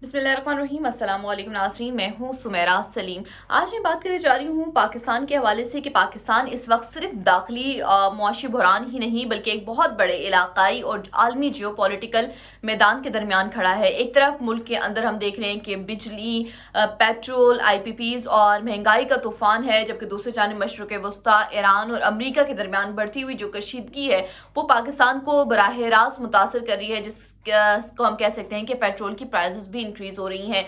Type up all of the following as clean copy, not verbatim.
बिस्मिल्लाहिर्रहमानिर्रहीम। अस्सलाम वालेकुम नाज़रीन, मैं हूँ सुमेरा सलीम। आज मैं बात करने जा रही हूँ पाकिस्तान के हवाले से कि पाकिस्तान इस वक्त सिर्फ दाखिली मुआशी बहरान ही नहीं बल्कि एक बहुत बड़े इलाकाई और आलमी जियोपॉलिटिकल मैदान के दरमियान खड़ा है। एक तरफ मुल्क के अंदर हम देख रहे हैं कि बिजली, पेट्रोल, IPPs और महंगाई का तूफान है, जबकि दूसरी जानिब मशरक़ वस्ता, ईरान और अमरीका के दरमियान बढ़ती हुई जो कशीदगी है वो पाकिस्तान को बराह रास्त मुतासर कर रही है, को हम कह सकते हैं कि पेट्रोल की प्राइसेस भी इंक्रीज हो रही हैं।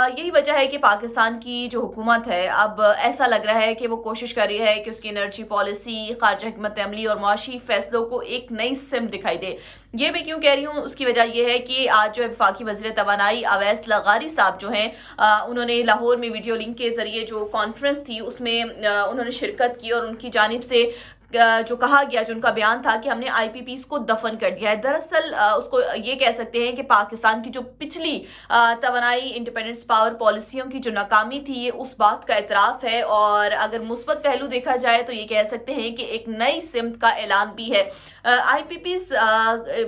यही वजह है कि पाकिस्तान की जो हुकूमत है अब ऐसा लग रहा है कि वो कोशिश कर रही है कि उसकी एनर्जी पॉलिसी, खारजा हिकमत अमली और मुआशी फैसलों को एक नई सिमत दिखाई दे। ये मैं क्यों कह रही हूँ, उसकी वजह यह है कि आज जो वफाकी वज़ीर तवानाई अवैस लगारी साहब जो हैं, उन्होंने लाहौर में वीडियो लिंक के जरिए जो कॉन्फ्रेंस थी उसमें उन्होंने शिरकत की और उनकी जानिब से जो कहा गया, जो उनका बयान था कि हमने IPPs को दफन कर दिया है। दरअसल उसको ये कह सकते हैं कि पाकिस्तान की जो पिछली तवानाई इंडिपेंडेंस पावर पॉलिसियों की जो नाकामी थी ये उस बात का एतराफ़ है, और अगर मुस्बत पहलू देखा जाए तो ये कह सकते हैं कि एक नई सिमत का ऐलान भी है। IPPs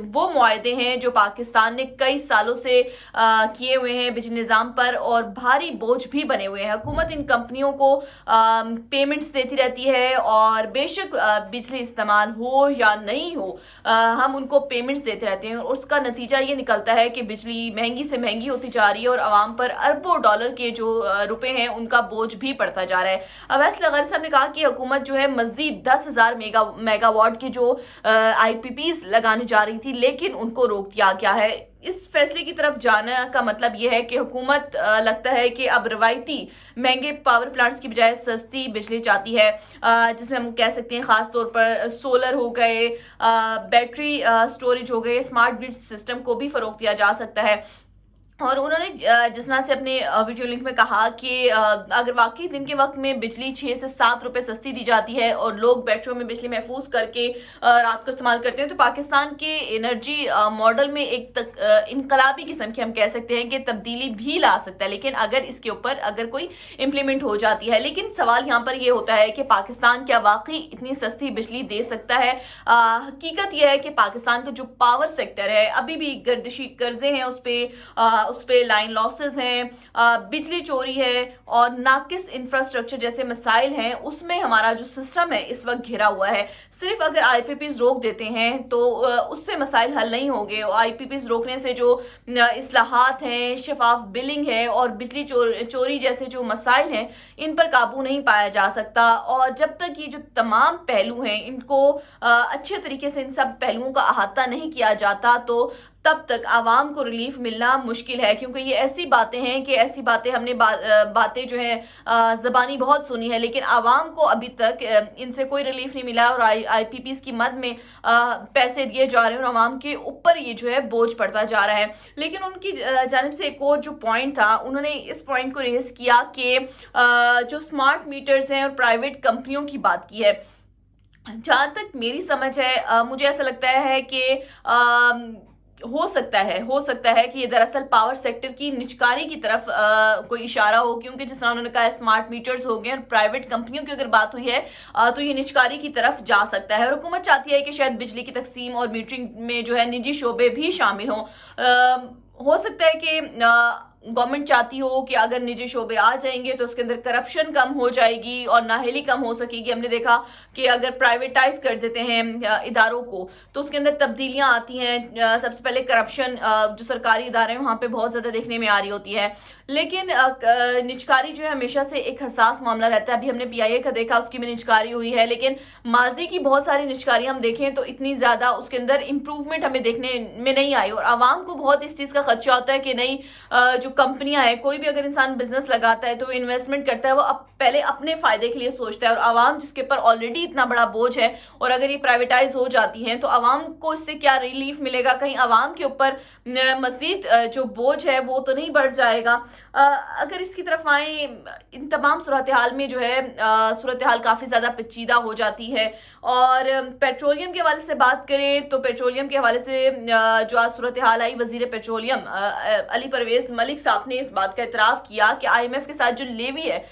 वो मुआहदे हैं जो पाकिस्तान ने कई सालों से किए हुए हैं बिजली निज़ाम पर, और भारी बोझ भी बने हुए हैं। हुकूमत इन कंपनियों को पेमेंट्स देती रहती है और बेशक बिजली इस्तेमाल हो या नहीं हो, हम उनको पेमेंट्स देते रहते हैं, और उसका नतीजा ये निकलता है कि बिजली महंगी से महंगी होती जा रही है और आवाम पर अरबों डॉलर के जो रुपए हैं उनका बोझ भी पड़ता जा रहा है। अवैस लगारी साहब ने कहा कि हुकूमत जो है मजीद 10,000 मेगावाट की जो IPPs लगाने जा रही थी, लेकिन उनको रोक दिया गया है। इस फैसले की तरफ जाने का मतलब यह है कि हुकूमत लगता है कि अब रवायती महंगे पावर प्लांट्स की बजाय सस्ती बिजली चाहती है, जिसमें हम कह सकते हैं ख़ास तौर पर सोलर हो गए, बैटरी स्टोरेज हो गए, स्मार्ट ग्रिड सिस्टम को भी फ़रोग़ दिया जा सकता है। और उन्होंने जिस तरह से अपने वीडियो लिंक में कहा कि अगर वाकई दिन के वक्त में बिजली 6 से 7 रुपए सस्ती दी जाती है और लोग बैटरियों में बिजली महफूज करके रात को इस्तेमाल करते हैं, तो पाकिस्तान के एनर्जी मॉडल में एक इनकलाबी किस्म की हम कह सकते हैं कि तब्दीली भी ला सकता है, लेकिन अगर इसके ऊपर अगर कोई इम्प्लीमेंट हो जाती है। लेकिन सवाल यहाँ पर यह होता है कि पाकिस्तान क्या वाकई इतनी सस्ती बिजली दे सकता है? हकीकत यह है कि पाकिस्तान का जो पावर सेक्टर है अभी भी गर्दिशी कर्जे हैं, उस पे लाइन लॉसेस हैं, बिजली चोरी है और नाकिस इंफ्रास्ट्रक्चर जैसे मसाइल हैं, उसमें हमारा जो सिस्टम है इस वक्त घिरा हुआ है। सिर्फ अगर IPPs रोक देते हैं तो उससे मसाइल हल नहीं होंगे, और IPPs रोकने से जो इस्लाहात हैं, शफाफ बिलिंग है और बिजली चोरी जैसे जो मसाइल हैं इन पर काबू नहीं पाया जा सकता। और जब तक ये जो तमाम पहलू हैं इनको अच्छे तरीके से इन सब पहलुओं का अहाता नहीं किया जाता, तो तब तक आवाम को रिलीफ मिलना मुश्किल है, क्योंकि ये ऐसी बातें हैं कि ऐसी बातें हमने बातें जो है ज़बानी बहुत सुनी है, लेकिन आवाम को अभी तक इनसे कोई रिलीफ नहीं मिला, और IPPs की मद में पैसे दिए जा रहे हैं और आवाम के ऊपर ये जो है बोझ पड़ता जा रहा है। लेकिन उनकी जानिब से एक और जो पॉइंट था, उन्होंने इस पॉइंट को रेज किया कि जो स्मार्ट मीटर्स हैं और प्राइवेट कंपनियों की बात की है। जहाँ तक मेरी समझ है, मुझे ऐसा लगता है कि हो सकता है कि ये दरअसल पावर सेक्टर की निचकारी की तरफ कोई इशारा हो, क्योंकि जिस तरह उन्होंने कहा स्मार्ट मीटर्स हो गए और प्राइवेट कंपनियों की अगर बात हुई है तो ये निचकारी की तरफ जा सकता है। और हुकूमत चाहती है कि शायद बिजली की तकसीम और मीटरिंग में जो है निजी शोबे भी शामिल हों। हो सकता है कि गवर्नमेंट चाहती हो कि अगर निजी शोबे आ जाएंगे तो उसके अंदर करप्शन कम हो जाएगी और नाअहली कम हो सकेगी। हमने देखा कि अगर प्राइवेटाइज कर देते हैं इदारों को तो उसके अंदर तब्दीलियां आती हैं। सबसे पहले करप्शन जो सरकारी इदारे हैं वहाँ पे बहुत ज़्यादा देखने में आ रही होती है, लेकिन निजकारी जो है हमेशा से एक हसास मामला रहता है। अभी हमने PIA का देखा, उसकी भी निजकारी हुई है, लेकिन माजी की बहुत सारी निजकारी हम देखें तो इतनी ज़्यादा उसके अंदर इम्प्रूवमेंट हमें देखने में नहीं आई, और आवाम को बहुत इस चीज़ का खदशा होता है कि नहीं, जो कंपनियां हैं, कोई भी अगर इंसान बिजनेस लगाता है तो इन्वेस्टमेंट करता है, वो पहले अपने फायदे के लिए सोचता है, और आवाम जिसके ऊपर ऑलरेडी इतना बड़ा बोझ है और अगर ये प्राइवेटाइज हो जाती हैं तो आवाम को इससे क्या रिलीफ मिलेगा? कहीं आवाम के ऊपर मजीद जो बोझ है वो तो नहीं बढ़ जाएगा? अगर इसकी तरफ आए, इन तमाम सूरत हाल में जो है सूरत हाल काफ़ी ज़्यादा पेचीदा हो जाती है। और पेट्रोलियम के हवाले से बात करें तो पेट्रोलियम के हवाले से जो आज सूरत हाल आई, वजीर पेट्रोलियम अली परवेज मलिक इकोनॉमिक्स आपने इस बात का इतराफ़ किया कि IMF के साथ जो लेवी है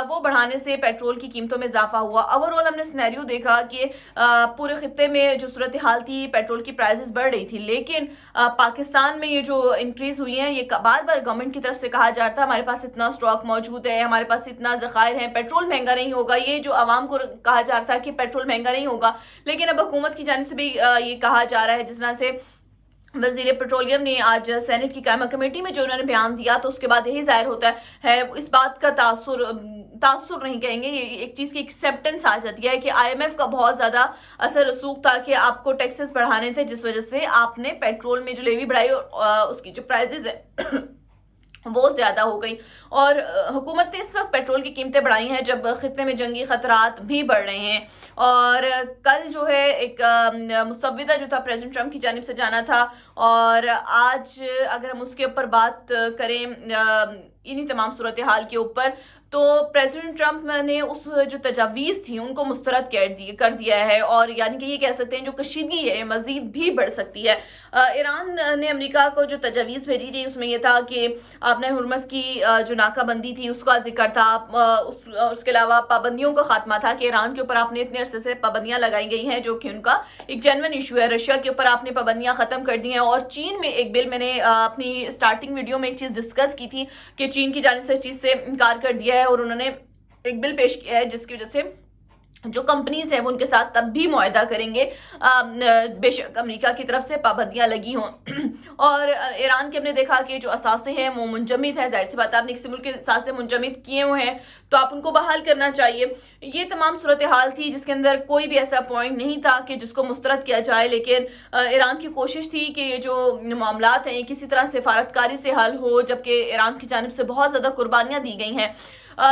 वो बढ़ाने से पेट्रोल की कीमतों में इजाफा हुआ। ओवरऑल हमने सिनेरियो देखा कि पूरे खित्ते में जो सूरत हाल थी, पेट्रोल की प्राइसेस बढ़ रही थी, लेकिन पाकिस्तान में ये जो इंक्रीज हुई हैं, ये बार बार गवर्नमेंट की तरफ से कहा जाता है हमारे पास इतना स्टॉक मौजूद है, हमारे पास इतना ज़खायर है, पेट्रोल महंगा नहीं होगा। ये जो आवाम को कहा जाता है कि पेट्रोल महंगा नहीं होगा, लेकिन अब हुकूमत की जानिब से भी ये कहा जा रहा है। जिस तरह से वज़ीर पेट्रोलियम ने आज सेनेट की कायमा कमेटी में जो उन्होंने बयान दिया, तो उसके बाद यही जाहिर होता है इस बात का तासुर नहीं कहेंगे, ये एक चीज़ की एक्सेप्टेंस आ जाती है कि IMF का बहुत ज़्यादा असर रसूख था कि आपको टैक्सेस बढ़ाने थे, जिस वजह से आपने पेट्रोल में जो लेवी बढ़ाई उसकी जो प्राइजेज है वो ज़्यादा हो गई। और हुकूमत ने इस वक्त पेट्रोल की कीमतें बढ़ाई हैं जब खित्ते में जंगी खतरात भी बढ़ रहे हैं। और कल जो है एक मुसव्विदा जो था प्रेसिडेंट ट्रंप की जानिब से जाना था, और आज अगर हम उसके ऊपर बात करें इन्हीं तमाम सूरत हाल के ऊपर, तो प्रेसिडेंट ट्रंप ने उस जो तजावीज़ थी उनको मुस्तरद कर दिया है, और यानी कि ये कह सकते हैं जो कशीदगी है मज़ीद भी बढ़ सकती है। ईरान ने अमेरिका को जो तजावीज़ भेजी थी उसमें यह था कि आपने हुर्मस की जो नाकाबंदी थी उसका जिक्र था, उसके अलावा पाबंदियों का खात्मा था कि ईरान के ऊपर आपने इतने अरसे से पाबंदियाँ लगाई गई हैं जो कि उनका एक जेन्युइन इशू है। रशिया के ऊपर आपने पाबंदियाँ ख़त्म कर दी हैं, और चीन में एक बिल, मैंने अपनी स्टार्टिंग वीडियो में एक चीज़ डिस्कस की थी कि चीन की जानिब से इस चीज़ से इनकार कर दिया है, और उन्होंने एक बिल पेश किया है जिसकी वजह से जो कंपनीज हैं वो उनके साथ तब भी मुआहदा करेंगे बेशक अमेरिका की तरफ से पाबंदियां लगी हों। और ईरान के हमने देखा कि जो असासे हैं वो मुंजमद है, जाहिर सी बात है आपने किसी मुल्क के असासे मुंजमद किए हुए हैं तो आप उनको बहाल करना चाहिए। ये तमाम सूरत हाल थी जिसके अंदर कोई भी ऐसा पॉइंट नहीं था कि जिसको मुस्तरद किया जाए, लेकिन ईरान की कोशिश थी कि ये जो मामलात हैं किसी तरह सिफारतकारी से हल हो, जबकि ईरान की जानिब से बहुत ज़्यादा कुर्बानियाँ दी गई हैं।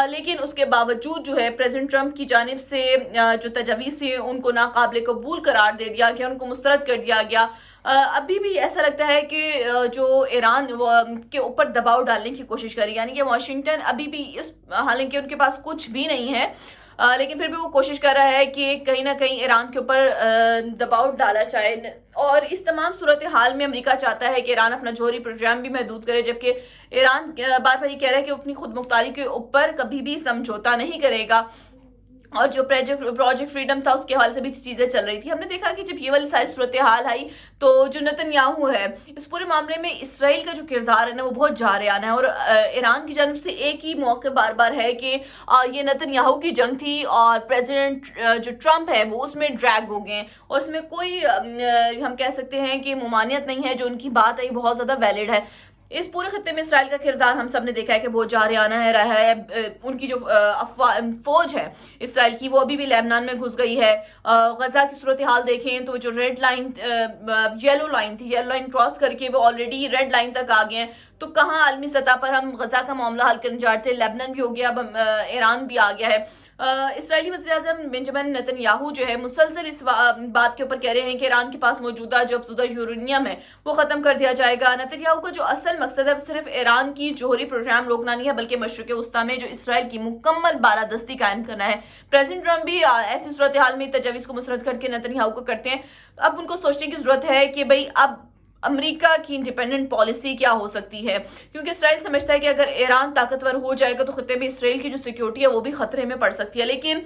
लेकिन उसके बावजूद जो है प्रेसिडेंट ट्रंप की जानिब से जो तजावीज़ थी उनको नाकाबिल कबूल करार दे दिया गया, उनको मुस्तरद कर दिया गया। अभी भी ऐसा लगता है कि जो ईरान के ऊपर दबाव डालने की कोशिश करी, यानी कि वाशिंगटन अभी भी हालांकि उनके पास कुछ भी नहीं है, लेकिन फिर भी वो कोशिश कर रहा है कि कहीं ना कहीं ईरान के ऊपर दबाव डाला जाए। और इस तमाम सूरत हाल में अमेरिका चाहता है कि ईरान अपना जौहरी प्रोग्राम भी महदूद करे, जबकि ईरान बार बार ये कह रहा है कि अपनी खुद मुख्तारी के ऊपर कभी भी समझौता नहीं करेगा। और जो प्रोजेक्ट फ्रीडम था उसके हवाले से भी चीज़ें चल रही थी। हमने देखा कि जब ये वाली सारी सूरत हाल आई तो जो नेतन्याहू है इस पूरे मामले में इसराइल का जो किरदार है ना वो बहुत जारयाना है, और ईरान की जानिब से एक ही मौके बार बार है कि ये नेतन्याहू की जंग थी और प्रेसिडेंट जो ट्रंप है वो उसमें ड्रैग हो गए, और इसमें कोई हम कह सकते हैं कि मुमानियत नहीं है, जो उनकी बात आई बहुत ज़्यादा वैलिड है। इस पूरे खत्ते में इसराइल का किरदार हम सब ने देखा है कि बहुत जारयाना है रहा है। उनकी जो फौज है इसराइल की वो अभी भी लेबनान में घुस गई है। गजा की सूरत हाल देखें तो जो रेड लाइन येलो लाइन थी, येलो लाइन क्रॉस करके वो ऑलरेडी रेड लाइन तक आ गए हैं। तो कहाँ आलमी सतह पर हम गजा का मामला हल करने जा रहे थे, लेबनान भी हो गया, अब ईरान भी आ गया है। इसराइली वज़ीर-ए-आज़म बेंजामिन नेतन्याहू जो है मुसलसल इस बात के ऊपर कह रहे हैं कि ईरान के पास मौजूदा जो अफज़ुदा यूरेनियम है वो ख़त्म कर दिया जाएगा। नेतन्याहू का जो असल मकसद है वो सिर्फ ईरान की जौहरी प्रोग्राम रोकना नहीं है, बल्कि मशरिक़ वस्ता में जो इसराइल की मुकम्मल बालादस्ती कायम करना है। प्रेसिडेंट ट्रंप भी ऐसी सूरत हाल में तजावीज़ को मुस्तरद करके नेतन्याहू को करते हैं। अब उनको सोचने की ज़रूरत है कि भाई अब अमेरिका की इंडिपेंडेंट पॉलिसी क्या हो सकती है, क्योंकि इसराइल समझता है कि अगर ईरान ताकतवर हो जाएगा तो खत्ते में इसराइल की जो सिक्योरिटी है वो भी खतरे में पड़ सकती है। लेकिन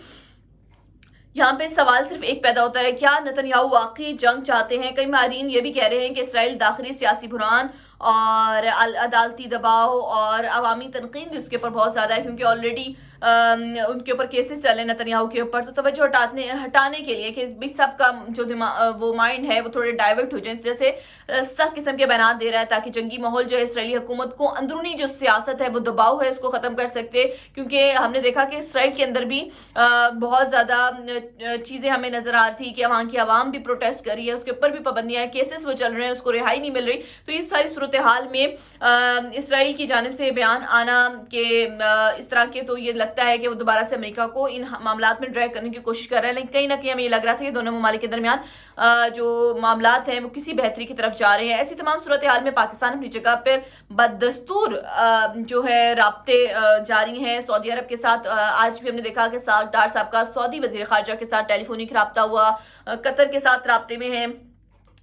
यहाँ पे सवाल सिर्फ एक पैदा होता है, क्या नेतन्याहू वाकई जंग चाहते हैं? कई माहिरीन ये भी कह रहे हैं कि इसराइल दाखिली सियासी बुरहान और अदालती दबाव और अवामी तनकीद भी उसके ऊपर बहुत ज़्यादा है, क्योंकि ऑलरेडी उनके ऊपर केसेस चले नेतन्याहू के ऊपर, तो तवज्जो हटाने के लिए कि भी सबका जो वो माइंड है वो थोड़े डाइवर्ट हो जाए, जैसे सख्त किस्म के बयान दे रहा है ताकि जंगी माहौल जो है इसराइली हुकूमत को अंदरूनी जो सियासत है वो दबाव है उसको ख़त्म कर सकते। क्योंकि हमने देखा कि इसराइल के अंदर भी बहुत ज़्यादा चीज़ें हमें नज़र आ रही थी कि वहाँ की आवाम भी प्रोटेस्ट कर रही है, उसके ऊपर भी पाबंदियाँ, केसेस वो चल रहे हैं, उसको रिहाई नहीं मिल रही। तो इस सारी सूरत हाल में इसराइल की जानिब से बयान आना के इस तरह के, तो ये लगता है कि वो दोबारा से अमेरिका को इन मामलात में ड्रैग करने की कोशिश कर रहे हैं। लेकिन कहीं ना कहीं हमें ये लग रहा था कि दोनों ममालिक के दरमियान जो मामलात हैं वो किसी बेहतरी की तरफ जा रहे हैं। ऐसी तमाम सूरत हाल में पाकिस्तान अपनी जगह पर बददस्तूर जो है राब्ते जारी हैं सऊदी अरब के साथ। आज भी हमने देखा कि डार साहब का सऊदी वजीर खारजा के साथ टेलीफोनिक राब्ता हुआ, कतर के साथ राब्ते में है।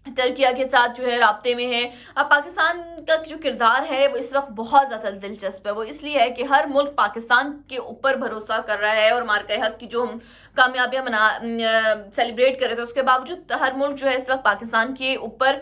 ترکیہ کے ساتھ جو ہے رابطے میں ہے۔ اب پاکستان کا جو کردار ہے وہ اس وقت بہت زیادہ دلچسپ ہے، وہ اس لیے ہے کہ ہر ملک پاکستان کے اوپر بھروسہ کر رہا ہے، اور مارکہ حق کی جو ہم کامیابیاں سیلیبریٹ کر رہے تھے اس کے باوجود ہر ملک جو ہے اس وقت پاکستان کے اوپر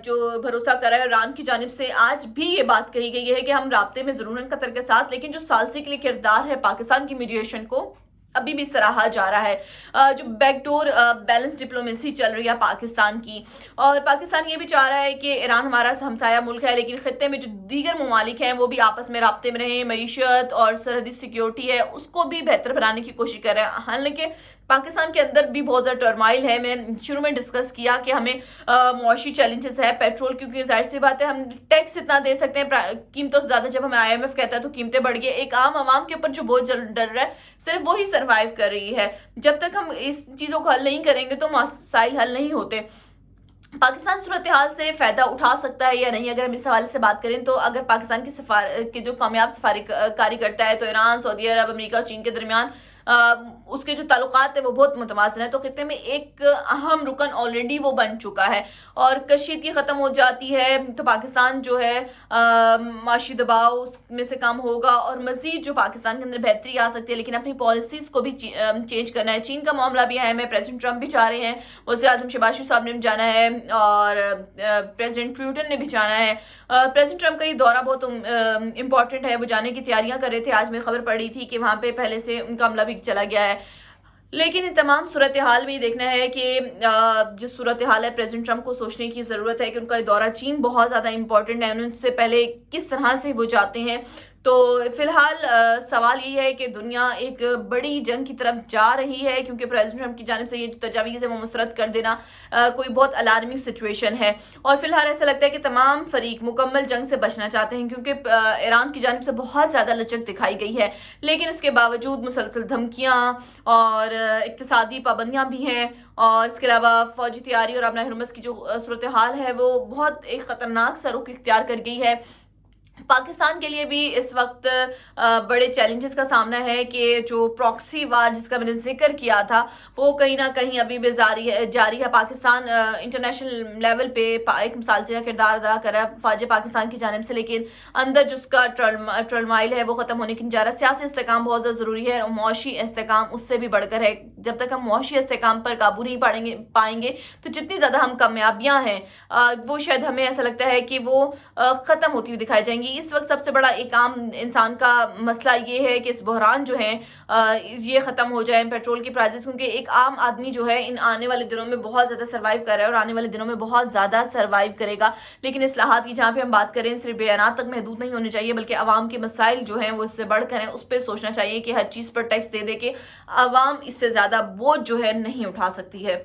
جو بھروسہ کر رہا ہے۔ ایران کی جانب سے آج بھی یہ بات کہی گئی ہے کہ ہم رابطے میں ضرور ہیں قطر کے ساتھ، لیکن جو ثالثی کے لیے کردار ہے پاکستان کی میڈیشن کو ابھی بھی سراہا جا رہا ہے۔ جو بیک ڈور بیلنس ڈپلومیسی چل رہی ہے پاکستان کی، اور پاکستان یہ بھی چاہ رہا ہے کہ ایران ہمارا ہمسایہ ملک ہے، لیکن خطے میں جو دیگر ممالک ہیں وہ بھی آپس میں رابطے میں رہیں، معیشت اور سرحدی سیکیورٹی ہے اس کو بھی بہتر بنانے کی کوشش کر رہے ہیں۔ حالانکہ پاکستان کے اندر بھی بہت زیادہ ٹرمائل ہے، میں شروع میں ڈسکس کیا کہ ہمیں معاشی چیلنجز ہے، پیٹرول کیونکہ ظاہر سی بات ہے ہم ٹیکس اتنا دے سکتے ہیں، قیمتوں سے زیادہ جب ہمیں IMF کہتا ہے تو قیمتیں بڑھ گئی، ایک عام عوام کے اوپر جو بہت ڈر رہا ہے صرف وہی سروائیو کر رہی ہے۔ جب تک ہم اس چیزوں کو حل نہیں کریں گے تو مسائل حل نہیں ہوتے۔ پاکستان صورتحال سے فائدہ اٹھا سکتا ہے یا نہیں، اگر ہم اس حوالے سے بات کریں تو اگر پاکستان کی جو کامیاب سفارتکاری کرتا ہے تو ایران، سعودی عرب، امریکہ اور چین کے درمیان اس کے جو تعلقات ہیں وہ بہت متوازن ہیں، تو خطے میں ایک اہم رکن آلریڈی وہ بن چکا ہے، اور کشیدگی ختم ہو جاتی ہے تو پاکستان جو ہے معاشی دباؤ اس میں سے کم ہوگا، اور مزید جو پاکستان کے اندر بہتری آ سکتی ہے، لیکن اپنی پالیسیز کو بھی چینج کرنا ہے۔ چین کا معاملہ بھی اہم ہے، پریزیڈنٹ ٹرمپ بھی چاہ رہے ہیں، وزیر اعظم شہباز شریف صاحب نے بھی جانا ہے، اور پریزیڈنٹ پوٹن نے بھی جانا ہے۔ پریزیڈنٹ ٹرمپ کا یہ دورہ بہت امپورٹنٹ ہے، وہ جانے کی تیاریاں کر رہے تھے، آج میں خبر پڑی تھی کہ وہاں پہ پہلے سے ان کا عملہ بھی چلا گیا ہے۔ لیکن ان تمام صورتحال میں یہ دیکھنا ہے کہ جو صورتحال ہے پریزیڈنٹ ٹرمپ کو سوچنے کی ضرورت ہے کہ ان کا دورہ چین بہت زیادہ امپورٹنٹ ہے، ان سے پہلے کس طرح سے وہ جاتے ہیں۔ تو فی الحال سوال یہ ہے کہ دنیا ایک بڑی جنگ کی طرف جا رہی ہے، کیونکہ پریزیڈنٹ ٹرمپ کی جانب سے یہ جو تجاویز ہے وہ مسترد کر دینا کوئی بہت الارمنگ سچویشن ہے، اور فی الحال ایسا لگتا ہے کہ تمام فریق مکمل جنگ سے بچنا چاہتے ہیں، کیونکہ ایران کی جانب سے بہت زیادہ لچک دکھائی گئی ہے، لیکن اس کے باوجود مسلسل دھمکیاں اور اقتصادی پابندیاں بھی ہیں، اور اس کے علاوہ فوجی تیاری اور آبنائے ہرمز کی جو صورتحال ہے وہ بہت ایک خطرناک سا رخ اختیار کر گئی ہے۔ پاکستان کے لیے بھی اس وقت بڑے چیلنجز کا سامنا ہے کہ جو پراکسی وار جس کا میں نے ذکر کیا تھا وہ کہیں نہ کہیں ابھی بھی جاری ہے۔ پاکستان انٹرنیشنل لیول پہ ایک مثالثی کردار ادا کر رہا ہے فوج پاکستان کی جانب سے، لیکن اندر جس کا ٹرمائل ہے وہ ختم ہونے کی نہیں جا رہا۔ سیاسی استحکام بہت زیادہ ضروری ہے، اور معاشی استحکام اس سے بھی بڑھ کر ہے۔ جب تک ہم معاشی استحکام پر قابو نہیں پائیں گے تو جتنی زیادہ ہم کامیابیاں ہیں وہ شاید ہمیں ایسا لگتا ہے کہ وہ ختم ہوتی ہوئی دکھائی جائیں گی۔ اس وقت سب سے بڑا ایک عام انسان کا مسئلہ یہ ہے کہ اس بحران جو ہے یہ ختم ہو جائے، پیٹرول کی پرائزز، کیونکہ ایک عام آدمی جو ہے ان آنے والے دنوں میں بہت زیادہ سروائیو کر رہا ہے، اور آنے والے دنوں میں بہت زیادہ سروائیو کرے گا۔ لیکن اصلاحات کی جہاں پہ ہم بات کریں صرف بیانات تک محدود نہیں ہونے چاہیے، بلکہ عوام کے مسائل جو ہیں وہ اس سے بڑھ کر ہیں، اس پہ سوچنا چاہیے کہ ہر چیز پر ٹیکس دے کے عوام اس سے زیادہ بوجھ جو ہے نہیں اٹھا سکتی ہے۔